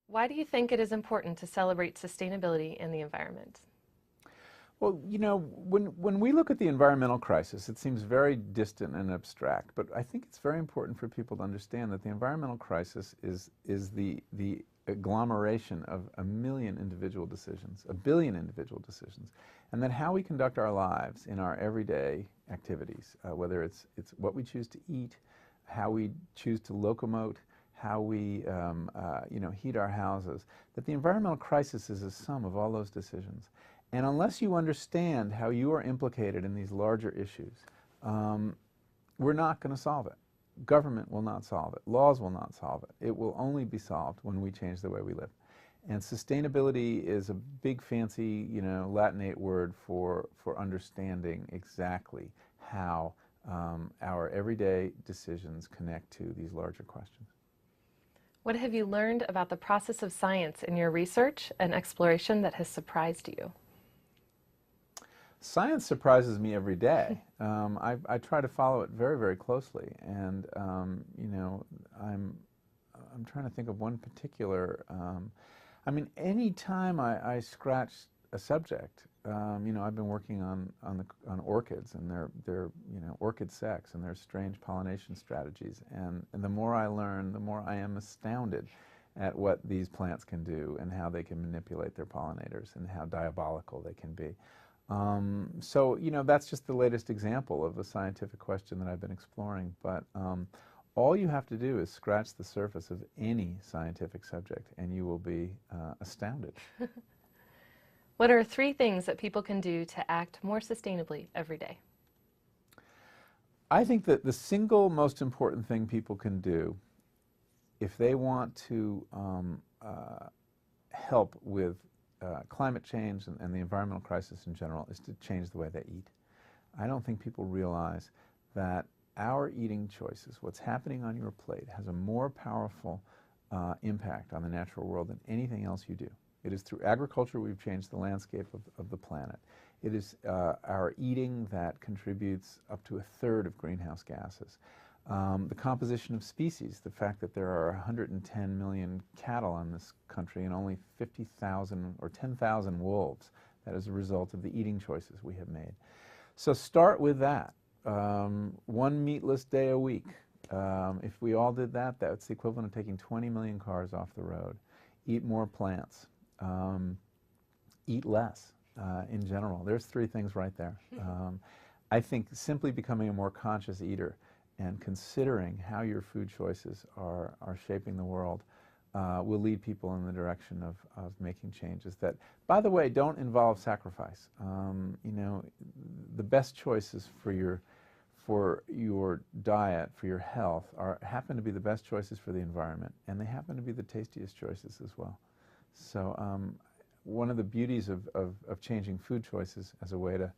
Why do you think it is important to celebrate sustainability in the environment? Well, you know, when we look at the environmental crisis, it seems very distant and abstract, but I think it's very important for people to understand that the environmental crisis is the agglomeration of a million individual decisions, a billion individual decisions, and that how we conduct our lives in our everyday activities, whether it's what we choose to eat, how we choose to locomote, how we heat our houses, that the environmental crisis is a sum of all those decisions. And unless you understand how you are implicated in these larger issues, we're not going to solve it. Government will not solve it. Laws will not solve it. It will only be solved when we change the way we live. And sustainability is a big, fancy, Latinate word for understanding exactly how our everyday decisions connect to these larger questions. What have you learned about the process of science in your research and exploration that has surprised you? Science surprises me every day. I try to follow it very, very closely, and I'm trying to think of one particular. I mean, any time I scratch a subject, I've been working on orchids and their orchid sex and their strange pollination strategies, and the more I learn, the more I am astounded at what these plants can do and how they can manipulate their pollinators and how diabolical they can be. So, that's just the latest example of a scientific question that I've been exploring. But all you have to do is scratch the surface of any scientific subject, and you will be astounded. What are 3 things that people can do to act more sustainably every day? I think that the single most important thing people can do if they want to help with climate change and the environmental crisis in general is to change the way they eat. I don't think people realize that our eating choices, what's happening on your plate, has a more powerful impact on the natural world than anything else you do. It is through agriculture we've changed the landscape of the planet. It is our eating that contributes up to 1/3 of greenhouse gases. The composition of species, the fact that there are 110 million cattle in this country and only 50,000 or 10,000 wolves, that is a result of the eating choices we have made. So start with that. 1 meatless day a week. If we all did that, that's the equivalent of taking 20 million cars off the road. Eat more plants. Eat less in general. There's 3 things right there. I think simply becoming a more conscious eater and considering how your food choices are shaping the world will lead people in the direction of making changes that, by the way, don't involve sacrifice. The best choices for your diet, for your health, happen to be the best choices for the environment, and they happen to be the tastiest choices as well. So one of the beauties of changing food choices as a way to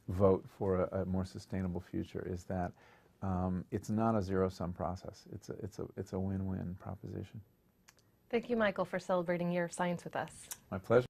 vote for a more sustainable future is that it's not a zero-sum process. It's a win-win proposition. Thank you, Michael, for celebrating Year of Science with us. My pleasure.